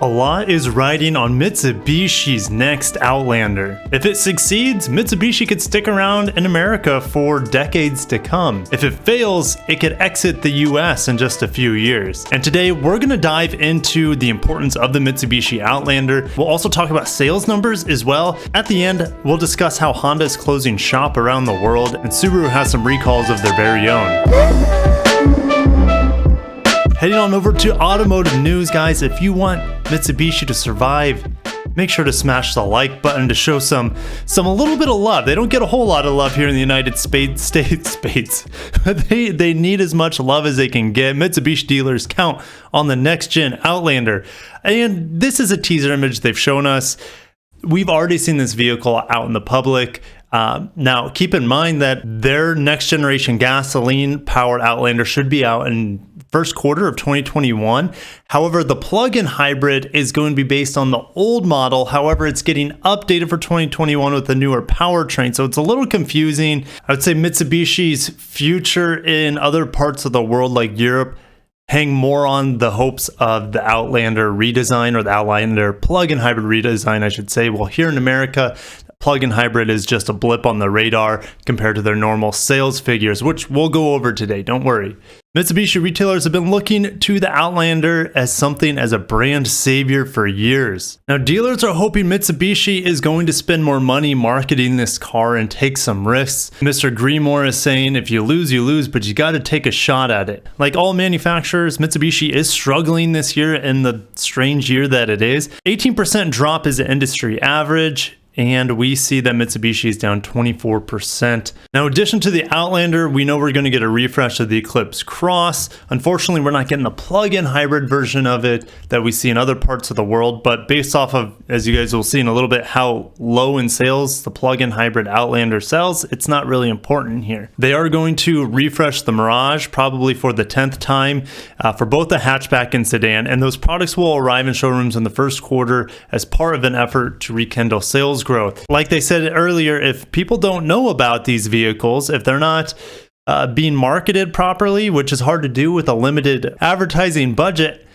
A lot is riding on Mitsubishi's next Outlander. If it succeeds, Mitsubishi could stick around in America for decades to come. If it fails, it could exit the US in just a few years. And today we're going to dive into the importance of the Mitsubishi Outlander. We'll also talk about sales numbers as well. At the end, we'll discuss how Honda is closing shop around the world, and Subaru has some recalls of their very own. Heading on over to automotive news, guys. If you want Mitsubishi to survive, make sure to smash the like button to show some a little bit of love. They don't get a whole lot of love here in the United States, but they need as much love as they can get. Mitsubishi dealers count on the next gen Outlander, and this is a teaser image they've shown us. We've already seen this vehicle out in the public. Now, keep in mind that their next generation gasoline powered Outlander should be out in first quarter of 2021. However, the plug-in hybrid is going to be based on the old model. However, it's getting updated for 2021 with the newer powertrain. So it's a little confusing. I would say Mitsubishi's future in other parts of the world like Europe hang more on the hopes of the Outlander redesign, or the Outlander plug-in hybrid redesign, I should say. Well, here in America, plug-in hybrid is just a blip on the radar compared to their normal sales figures, which we'll go over today, don't worry. Mitsubishi retailers have been looking to the Outlander as something as a brand savior for years. Now, dealers are hoping Mitsubishi is going to spend more money marketing this car and take some risks. Mr. Greenmore is saying, if you lose, but you got to take a shot at it. Like all manufacturers, Mitsubishi is struggling this year in the strange year that it is. 18% drop is the industry average, and we see that Mitsubishi is down 24%. Now, in addition to the Outlander, we know we're going to get a refresh of the Eclipse Cross. Unfortunately, we're not getting the plug-in hybrid version of it that we see in other parts of the world, but based off of, as you guys will see in a little bit, how low in sales the plug-in hybrid Outlander sells, it's not really important here. They are going to refresh the Mirage, probably for the 10th time, for both the hatchback and sedan, and those products will arrive in showrooms in the first quarter as part of an effort to rekindle sales growth. Like they said earlier, if people don't know about these vehicles, if they're not being marketed properly, which is hard to do with a limited advertising budget,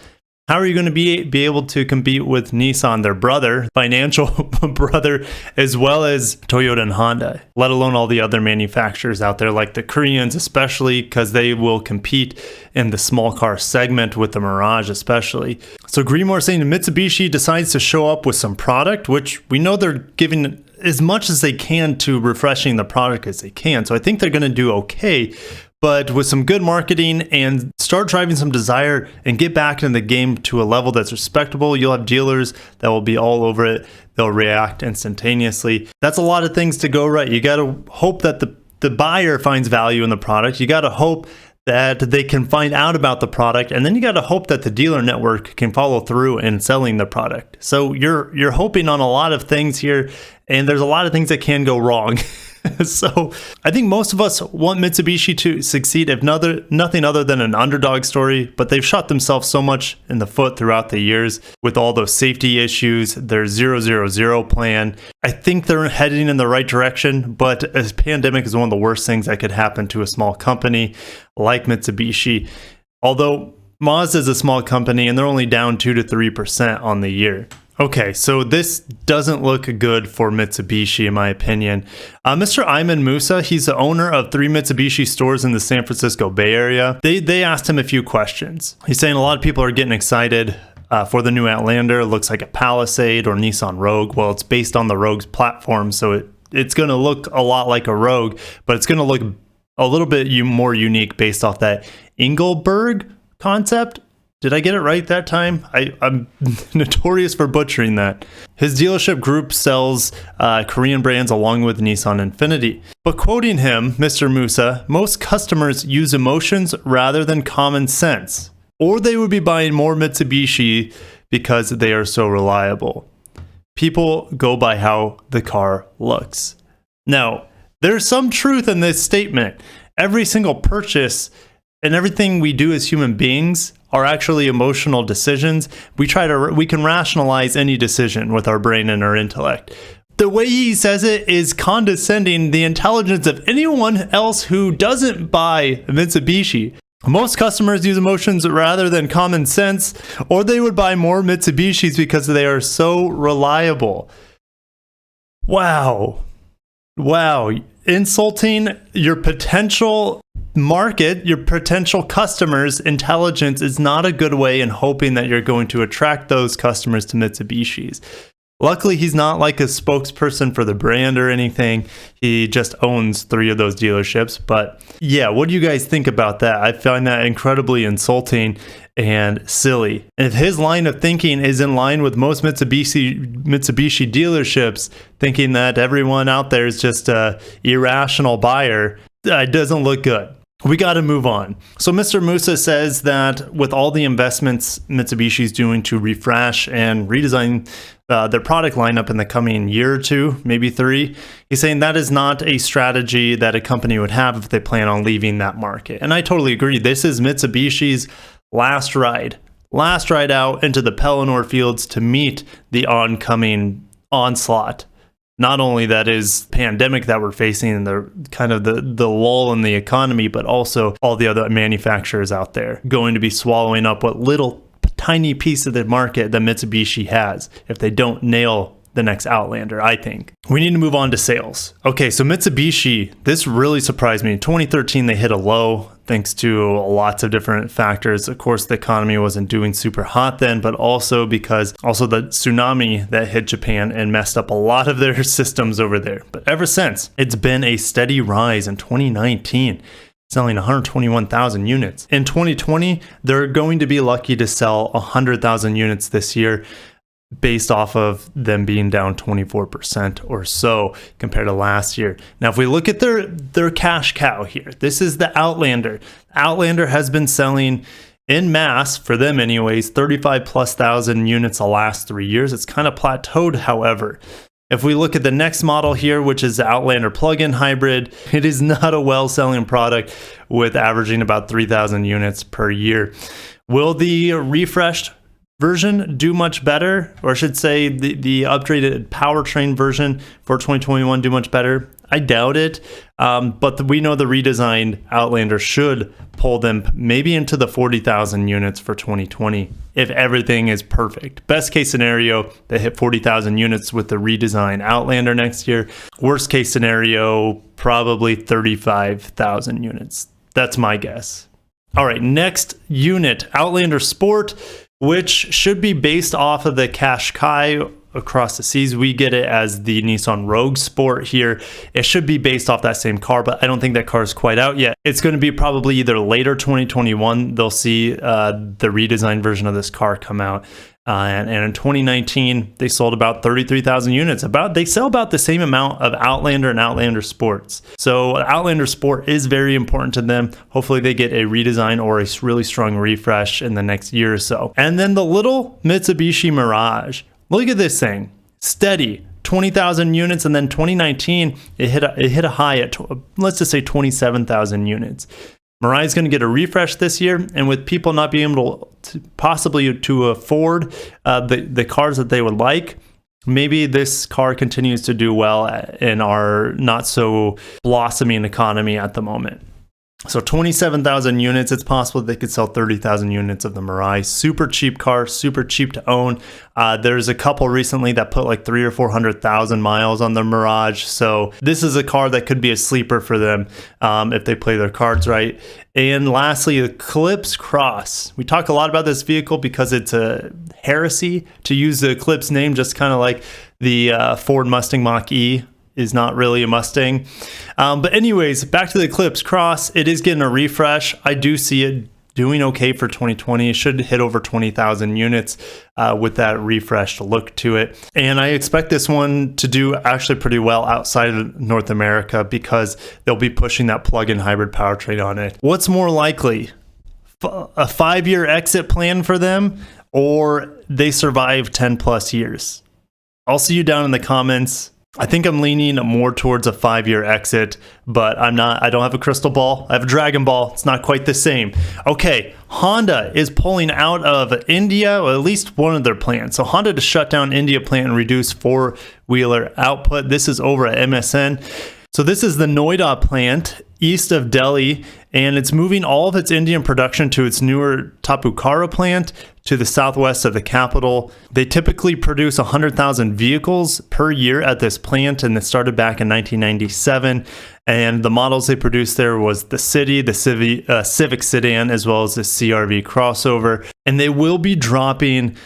how are you going to be able to compete with Nissan, their brother, financial brother, as well as Toyota and Honda, let alone all the other manufacturers out there, like the Koreans, especially because they will compete in the small car segment with the Mirage especially. So Greenmore saying Mitsubishi decides to show up with some product, which we know they're giving as much as they can to refreshing the product as they can. So I think they're going to do okay. But with some good marketing and start driving some desire and get back into the game to a level that's respectable, you'll have dealers that will be all over it. They'll react instantaneously. That's a lot of things to go right. You got to hope that the buyer finds value in the product. You got to hope that they can find out about the product, and then you got to hope that the dealer network can follow through in selling the product. So you're hoping on a lot of things here, and there's a lot of things that can go wrong. So I think most of us want Mitsubishi to succeed, if nothing other than an underdog story, but they've shot themselves so much in the foot throughout the years with all those safety issues, their 000 plan. I think they're heading in the right direction, but a pandemic is one of the worst things that could happen to a small company like Mitsubishi. Although Mazda is a small company and they're only down 2 to 3% on the year. Okay, so this doesn't look good for Mitsubishi, in my opinion. Mr. Ayman Musa, he's the owner of 3 Mitsubishi stores in the San Francisco Bay Area. They asked him a few questions. He's saying a lot of people are getting excited for the new Outlander. It looks like a Palisade or Nissan Rogue. Well, it's based on the Rogue's platform, so it's going to look a lot like a Rogue, but it's going to look a little bit more unique based off that Engelberg concept. Did I get it right that time? I'm notorious for butchering that. His dealership group sells Korean brands along with Nissan Infiniti. But quoting him, Mr. Musa, most customers use emotions rather than common sense, or they would be buying more Mitsubishi because they are so reliable. People go by how the car looks. Now, there's some truth in this statement. Every single purchase and everything we do as human beings are actually emotional decisions. We can rationalize any decision with our brain and our intellect. The way he says it is condescending the intelligence of anyone else who doesn't buy Mitsubishi. Most customers use emotions rather than common sense, or they would buy more Mitsubishis because they are so reliable. Wow. Wow. Insulting your potential market, your potential customers' intelligence is not a good way in hoping that you're going to attract those customers to Mitsubishis. Luckily, he's not like a spokesperson for the brand or anything. He just owns 3 of those dealerships. But yeah, what do you guys think about that? I find that incredibly insulting and silly. And if his line of thinking is in line with most Mitsubishi dealerships, thinking that everyone out there is just a irrational buyer, it doesn't look good. We got to move on. So Mr. Musa says that with all the investments Mitsubishi's doing to refresh and redesign their product lineup in the coming year or 2, maybe 3, he's saying that is not a strategy that a company would have if they plan on leaving that market. And I totally agree. This is Mitsubishi's last ride out into the Pelennor fields to meet the oncoming onslaught. Not only that is pandemic that we're facing and the kind of the lull in the economy, but also all the other manufacturers out there going to be swallowing up what little tiny piece of the market that Mitsubishi has if they don't nail the next Outlander, I think. We need to move on to sales. Okay, so Mitsubishi, this really surprised me. In 2013, they hit a low thanks to lots of different factors. Of course, the economy wasn't doing super hot then, but also because the tsunami that hit Japan and messed up a lot of their systems over there. But ever since, it's been a steady rise. In 2019, selling 121,000 units. In 2020, they're going to be lucky to sell 100,000 units this year, based off of them being down 24% or so compared to last year. Now, if we look at their cash cow here, this is the Outlander. Outlander has been selling in mass, for them anyways, 35,000+ units the last 3 years. It's kind of plateaued, however. If we look at the next model here, which is the Outlander plug-in hybrid, it is not a well-selling product with averaging about 3,000 units per year. Will the refreshed version do much better, or I should say the upgraded powertrain version for 2021 do much better? I doubt it, but we know the redesigned Outlander should pull them maybe into the 40,000 units for 2020 if everything is perfect. Best case scenario, they hit 40,000 units with the redesigned Outlander next year. Worst case scenario, probably 35,000 units. That's my guess. All right, next unit, Outlander Sport, which should be based off of the Qashqai across the seas. We get it as the Nissan Rogue Sport here. It should be based off that same car, but I don't think that car is quite out yet. It's going to be probably either later 2021, they'll see the redesigned version of this car come out. And in 2019, they sold about 33,000 units. They sell about the same amount of Outlander and Outlander Sports. So Outlander Sport is very important to them. Hopefully they get a redesign or a really strong refresh in the next year or so. And then the little Mitsubishi Mirage. Look at this thing. Steady. 20,000 units, and then 2019, it hit a high at, let's just say 27,000 units. Mirai is going to get a refresh this year, and with people not being able to possibly afford the cars that they would like, maybe this car continues to do well in our not so blossoming economy at the moment. So 27,000 units, it's possible they could sell 30,000 units of the Mirai. Super cheap car, super cheap to own. There's a couple recently that put like 300,000 or 400,000 miles on the Mirage. So this is a car that could be a sleeper for them if they play their cards right. And lastly, the Eclipse Cross. We talk a lot about this vehicle because it's a heresy to use the Eclipse name, just kind of like the Ford Mustang Mach-E is not really a Mustang. But anyways, back to the Eclipse Cross. It is getting a refresh. I do see it doing okay for 2020. It should hit over 20,000 units with that refreshed look to it. And I expect this one to do actually pretty well outside of North America because they'll be pushing that plug-in hybrid powertrain on it. What's more likely? A 5-year exit plan for them, or they survive 10 plus years? I'll see you down in the comments. I think I'm leaning more towards a 5-year exit, but I don't have a crystal ball. I have a Dragon Ball. It's not quite the same. Okay, Honda is pulling out of India, or at least one of their plants. So Honda to shut down India plant and reduce four-wheeler output. This is over at MSN. So this is the Noida plant east of Delhi, and it's moving all of its Indian production to its newer Tapukara plant to the southwest of the capital. They typically produce 100,000 vehicles per year at this plant, and it started back in 1997. And the models they produced there was the City, the Civic sedan, as well as the CR-V crossover. And they will be dropping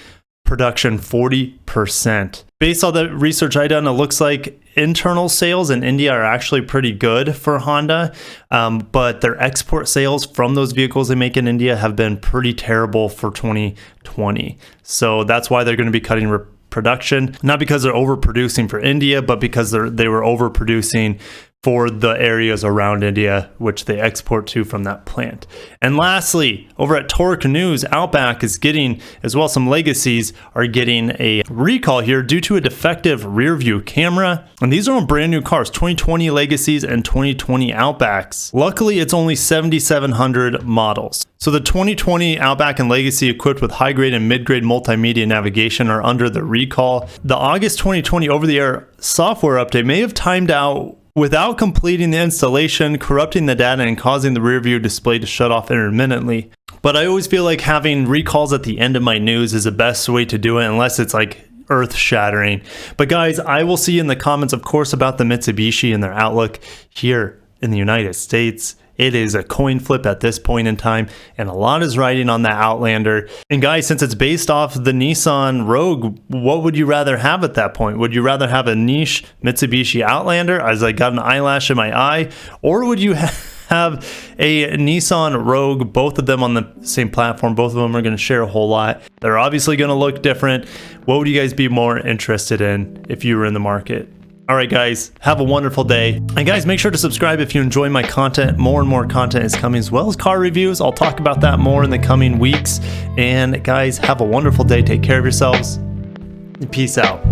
production 40%. Based on the research I done, it looks like internal sales in India are actually pretty good for Honda, but their export sales from those vehicles they make in India have been pretty terrible for 2020. So that's why they're going to be cutting production, not because they're overproducing for India, but because they were overproducing for the areas around India, which they export to from that plant. And lastly, over at Torque News, Outback is getting, as well as some legacies, are getting a recall here due to a defective rear view camera. And these are on brand new cars, 2020 Legacies and 2020 Outbacks. Luckily, it's only 7,700 models. So the 2020 Outback and Legacy equipped with high-grade and mid-grade multimedia navigation are under the recall. The August 2020 over-the-air software update may have timed out without completing the installation, corrupting the data and causing the rear view display to shut off intermittently. But I always feel like having recalls at the end of my news is the best way to do it, unless it's like earth-shattering. But guys, I will see you in the comments, of course, about the Mitsubishi and their outlook here in the United States. It is a coin flip at this point in time, and a lot is riding on that Outlander. And guys, since it's based off the Nissan Rogue, what would you rather have at that point? Would you rather have a niche Mitsubishi Outlander, as I got an eyelash in my eye, or would you have a Nissan Rogue, both of them on the same platform? Both of them are going to share a whole lot. They're obviously going to look different. What would you guys be more interested in if you were in the market? All right, guys, have a wonderful day. And guys, make sure to subscribe if you enjoy my content. More and more content is coming, as well as car reviews. I'll talk about that more in the coming weeks. And guys, have a wonderful day. Take care of yourselves. And peace out.